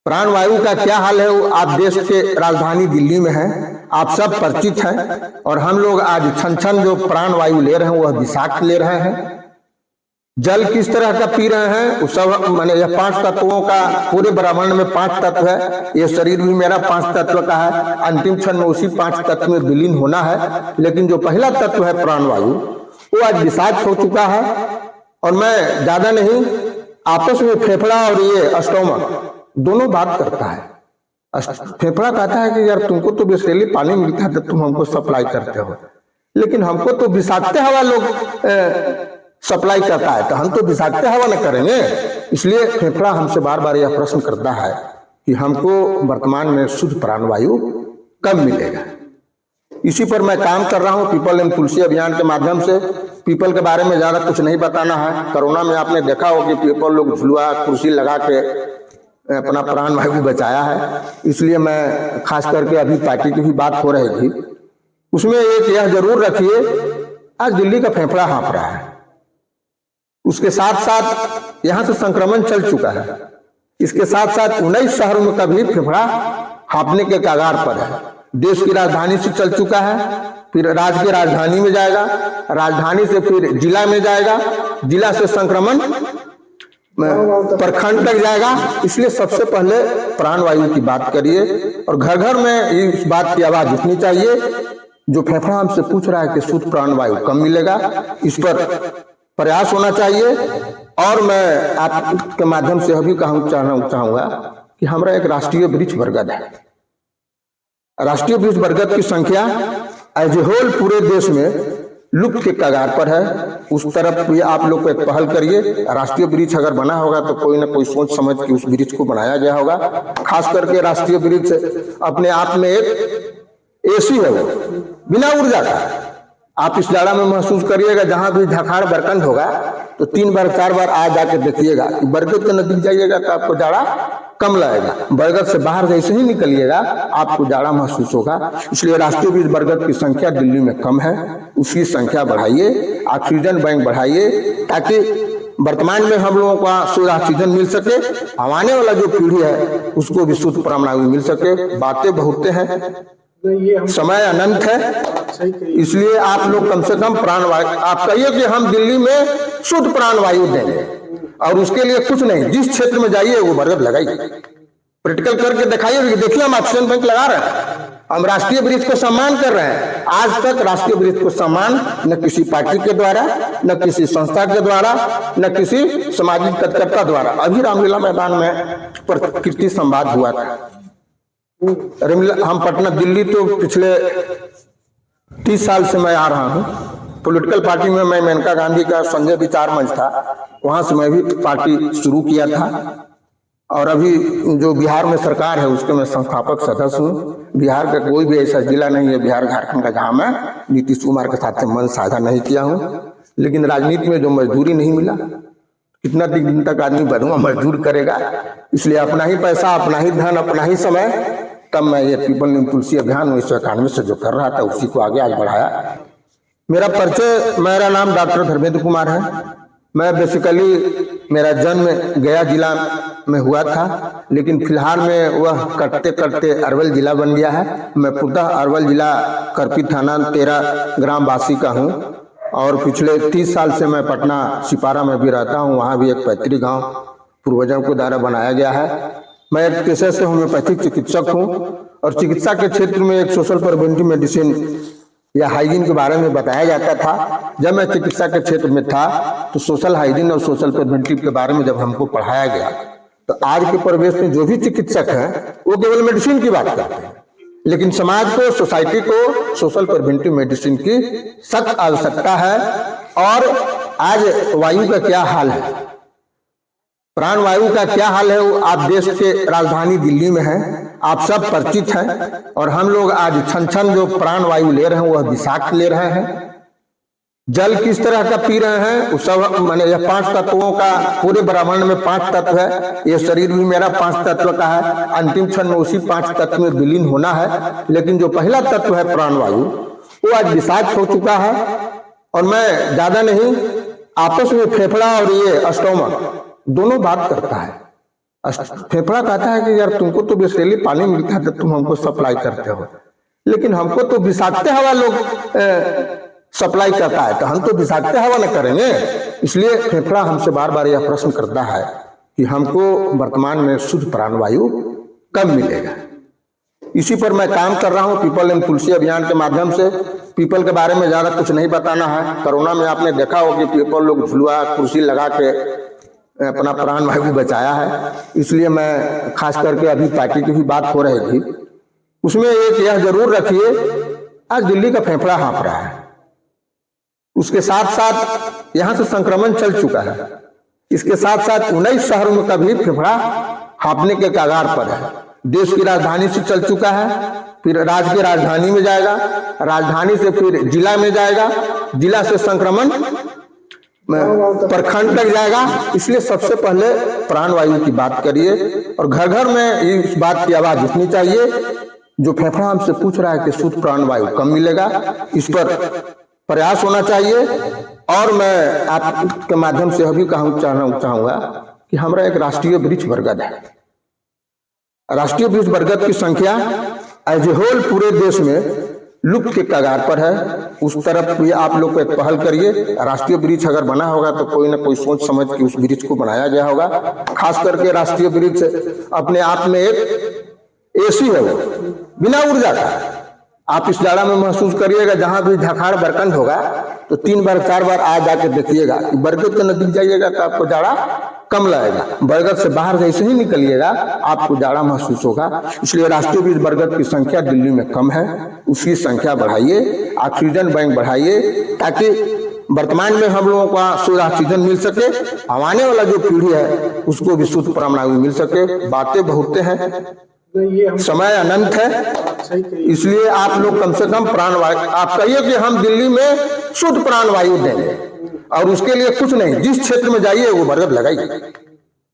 प्राणवायु का क्या हाल है वो आप देश के राजधानी दिल्ली में हैं, आप सब परिचित हैं। और हम लोग आज छन छन जो प्राणवायु ले रहे हैं वह विषाक्त ले रहे हैं। जल किस तरह का पी रहे हैं वो सब माने यह 5 तत्वों का, पूरे ब्रह्मांड में 5 तत्व है, ये शरीर भी मेरा 5 तत्व का है। अंतिम क्षण में उसी 5 तत्व में विलीन होना है। लेकिन जो पहला तत्व है प्राणवायु वो आज विषाक्त हो चुका है। और मैं ज्यादा नहीं, आपस में फेफड़ा और ये स्टोमक दोनों बात करता है। फेफड़ा कहता है कि यार तुमको तो बेसिकली पानी मिलता है तो तुम हमको सप्लाई करते हो, लेकिन हमको तो विषाक्त हवा लोग सप्लाई करता है, तो हम तो विषाक्त हवा न करेंगे। इसलिए फेफड़ा हमसे बार बार यह प्रश्न करता है कि हमको वर्तमान में शुद्ध प्राणवायु कब मिलेगा। इसी पर मैं काम कर रहा हूँ पीपल एंड तुलसी अभियान के माध्यम से। पीपल के बारे में ज्यादा कुछ नहीं बताना है। कोरोना में आपने देखा हो कि पीपल लोग झुलुआ कुर्सी लगा के अपना प्राणवायु बचाया है। इसलिए मैं खास करके अभी पार्टी की भी बात हो रही थी, उसमें एक यह जरूर रखिए, आज दिल्ली का फेफड़ा हाँफ रहा है, उसके साथ साथ यहाँ से संक्रमण चल चुका है। इसके साथ साथ 19 शहरों में का भी फेफड़ा हाँफने के कगार पर है। देश की राजधानी से चल चुका है, फिर राज्य की राजधानी में जाएगा, राजधानी से फिर जिला में जाएगा, जिला से संक्रमण प्रखंड तक जाएगा। इसलिए सबसे पहले प्राणवायु की बात करिए और घर घर में इस बात की आवाज उठनी चाहिए। जो फेफड़ा हमसे पूछ रहा है कि शुद्ध प्राणवायु कब मिलेगा, इस पर प्रयास होना चाहिए। और मैं आपके माध्यम से अभी चाहूंगा कि हमारा एक राष्ट्रीय वृक्ष बरगद है। राष्ट्रीय वृक्ष बरगद की संख्या एज ए होल पूरे देश में लुप्त के कगार पर है। उस तरफ भी आप लोग को एक पहल करिए। राष्ट्रीय वृक्ष अगर बना होगा तो कोई ना कोई सोच समझ के उस वृक्ष को बनाया गया होगा। खास करके राष्ट्रीय वृक्ष अपने आप में एक एसी है, वो बिना ऊर्जा का। आप इस जाड़ा में महसूस करिएगा, जहां भी झखाड़ बरकंद होगा तो 3 बार 4 बार आ जाके देखिएगा। बरगद के नजदीक जाइएगा तो आपको जाड़ा कम लगेगा, बरगद से बाहर जैसे ही निकलिएगा आपको जाड़ा महसूस होगा। इसलिए राष्ट्रीय वृक्ष बरगद की संख्या दिल्ली में कम है, उसकी संख्या बढ़ाइए, ऑक्सीजन बैंक बढ़ाइए, ताकि वर्तमान में हम लोगों का शुद्ध ऑक्सीजन मिल सके, आने वाला जो पीढ़ी है उसको भी शुद्ध प्राणवायु मिल सके। बातें बहुत हैं, समय अनंत है, इसलिए आप लोग कम से कम प्राणवायु आप कहिए कि हम दिल्ली में शुद्ध प्राणवायु देंगे। और उसके लिए कुछ नहीं, जिस क्षेत्र में जाइए वो बरगद लगाइए, प्रैक्टिकल करके दिखाइए। देखिए हम ऑक्सीजन बैंक लगा रहे हैं, हम राष्ट्रीय वृक्ष को सम्मान कर रहे हैं। आज तक राष्ट्रीय वृक्ष को सम्मान न किसी पार्टी के द्वारा, न किसी संस्था के द्वारा, न किसी सामाजिक तत्परता द्वारा। अभी रामलीला मैदान में प्रकृति संवाद हुआ था। हम पटना दिल्ली तो पिछले 30 साल से मैं आ रहा हूँ। पॉलिटिकल पार्टी में मैं मेनका गांधी का संजय विचार मंच था, वहां से मैं भी पार्टी शुरू किया था। और अभी जो बिहार में सरकार है उसके मैं संस्थापक सदस्य हूँ। बिहार का कोई भी ऐसा जिला नहीं है बिहार झारखंड का जहाँ मैं नीतीश कुमार के साथ मन साझा नहीं किया हूँ। लेकिन राजनीति में जो मजदूरी नहीं मिला, कितना दिन तक आदमी बढ़ूंगा मजदूर करेगा। इसलिए अपना ही पैसा, अपना ही धन, अपना ही समय, तब मैं ये पीपल एंड तुलसी अभियान 1991 से जो कर रहा था उसी को आगे आज बढ़ाया। मेरा परिचय, मेरा नाम डॉक्टर धर्मेंद्र कुमार है। मैं बेसिकली मेरा जन्म गया जिला में हुआ था, लेकिन फिलहाल में वह करते करते अरवल जिला बन गया है। मैं पुनः अरवल जिला करपी थाना 13 ग्राम वासी का हूँ। और पिछले 30 साल से मैं पटना सिपारा में भी रहता हूँ, वहाँ भी एक पैतृक गाँव पूर्वजों के द्वारा बनाया गया है। मैं एक पेशे से होम्योपैथिक चिकित्सक हूँ और चिकित्सा के क्षेत्र में एक सोशल प्रिवेंटिव मेडिसिन या हाइजीन के बारे में बताया जाता था। जब मैं चिकित्सा के क्षेत्र में था तो सोशल हाइजीन और सोशल प्रिवेंटिव के बारे में जब हमको पढ़ाया गया, तो आज के परिवेश में जो भी चिकित्सक हैं वो केवल मेडिसिन की बात करते हैं, लेकिन समाज को, सोसाइटी को सोशल प्रिवेंटिव मेडिसिन की सख्त आवश्यकता है। और आज वायु का क्या हाल है, प्राणवायु का क्या हाल है वो आप देश के राजधानी दिल्ली में हैं, आप सब परिचित हैं। और हम लोग आज छन छन जो प्राणवायु ले रहे हैं वह विषाक्त ले रहे हैं। जल किस तरह का पी रहे हैं वो सब माने यह 5 तत्वों का, पूरे ब्रह्मांड में 5 तत्व है, ये शरीर भी मेरा 5 तत्व का है। अंतिम क्षण में उसी 5 तत्व में विलीन होना है। लेकिन जो पहला तत्व है प्राणवायु वो आज विषाक्त हो चुका है। और मैं ज्यादा नहीं, आपस में फेफड़ा और ये स्टोमक दोनों बात करता है। फेफड़ा कहता है कि यार तुमको तो बेसिकली पानी मिलता है तो तुम हमको सप्लाई करते हो, लेकिन हमको तो विषाक्त हवा लोग सप्लाई करता है, तो हम तो विषाक्त हवा न करेंगे। इसलिए फेफड़ा हमसे बार बार यह प्रश्न करता है कि हमको वर्तमान में शुद्ध प्राणवायु कब मिलेगा। इसी पर मैं काम कर रहा हूँ पीपल एंड तुलसी अभियान के माध्यम से। पीपल के बारे में ज्यादा कुछ नहीं बताना है। कोरोना में आपने देखा हो कि पीपल लोग झुलुआ कुर्सी लगा के अपना प्राण वायु बचाया है। इसलिए मैं खास करके अभी पार्टी की भी बात हो रही थी, उसमें एक यह जरूर रखिए, आज दिल्ली का फेफड़ा हाँफ रहा है, उसके साथ साथ यहाँ से संक्रमण चल चुका है, इसके साथ साथ 19 शहरों का भी फेफड़ा हाँफने के कगार पर है। देश की राजधानी से चल चुका है, फिर राज्य की राजधानी में जाएगा, राजधानी से फिर जिला में जाएगा, जिला से संक्रमण प्रखंड तक जाएगा। इसलिए सबसे पहले प्राणवायु की बात करिए और घर घर में इस बात की आवाज उठनी चाहिए। जो फेफड़ा हमसे पूछ रहा है कि शुद्ध प्राणवायु कब मिलेगा, इस पर प्रयास होना चाहिए। और मैं आपके माध्यम से अभी कहना चाहूंगा कि हमारा एक राष्ट्रीय वृक्ष बरगद है। राष्ट्रीय वृक्ष बरगद की संख्या एज ए होल पूरे देश में लुप्त के कगार पर है। उस तरफ भी आप लोग एक पहल करिए। राष्ट्रीय वृक्ष अगर बना होगा तो कोई ना कोई सोच समझ के उस वृक्ष को बनाया गया होगा। खास करके राष्ट्रीय वृक्ष अपने आप में एक एसी है, वो बिना ऊर्जा का। आप इस जाड़ा में महसूस करिएगा, जहां भी झखाड़ बरकंद होगा तो 3 बार 4 बार आ जाके देखिएगा। बरगद के नजदीक जाइएगा तो आपको जाड़ा कम लगेगा, बरगद से बाहर जैसे ही निकलिएगा आपको जाड़ा महसूस होगा। इसलिए राष्ट्रीय वृक्ष बरगद की संख्या दिल्ली में कम है, उसकी संख्या बढ़ाइए, ऑक्सीजन बैंक बढ़ाइए, ताकि वर्तमान में हम लोगों का शुद्ध ऑक्सीजन मिल सके, आने वाला जो पीढ़ी है उसको भी शुद्ध प्राणवायु मिल सके। बातें बहुत हैं, समय अनंत है, इसलिए आप लोग कम से कम प्राणवायु आप कहिए कि हम दिल्ली में शुद्ध प्राणवायु देंगे, और उसके लिए कुछ नहीं, जिस क्षेत्र में जाइए वो बरगद लगाइए,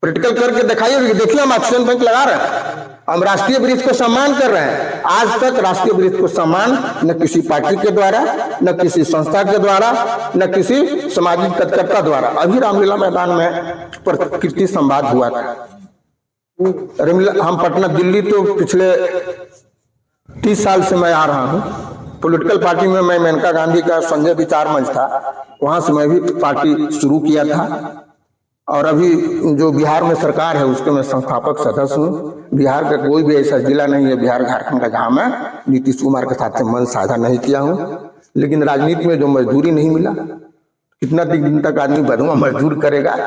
प्रैक्टिकल करके दिखाइए। देखिए हम ऑक्सीजन बैंक लगा रहे हैं, हम राष्ट्रीय वृक्ष को सम्मान कर रहे हैं। आज तक राष्ट्रीय वृक्ष को सम्मान न किसी पार्टी के द्वारा, न किसी संस्था के द्वारा, न किसी सामाजिक तत्परता द्वारा। अभी रामलीला मैदान में प्रकृति संवाद हुआ था। हम पटना दिल्ली तो पिछले 30 साल से मैं आ रहा हूँ। पॉलिटिकल पार्टी में मैं मेनका गांधी का संजय विचार मंच था, वहां से मैं भी पार्टी शुरू किया था। और अभी जो बिहार में सरकार है उसके मैं संस्थापक सदस्य हूँ। बिहार का कोई भी ऐसा जिला नहीं है बिहार झारखंड का जहाँ मैं नीतीश कुमार के साथ मन साझा नहीं किया हूँ। लेकिन राजनीति में जो मजदूरी नहीं मिला, कितना दिन तक आदमी बधुआ मजदूर करेगा।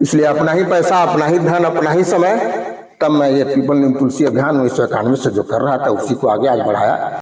इसलिए अपना ही पैसा, अपना ही धन, अपना ही समय, तब मैं ये पीपल एंड तुलसी अभियान 1991 से जो कर रहा था उसी को आगे आज बढ़ाया।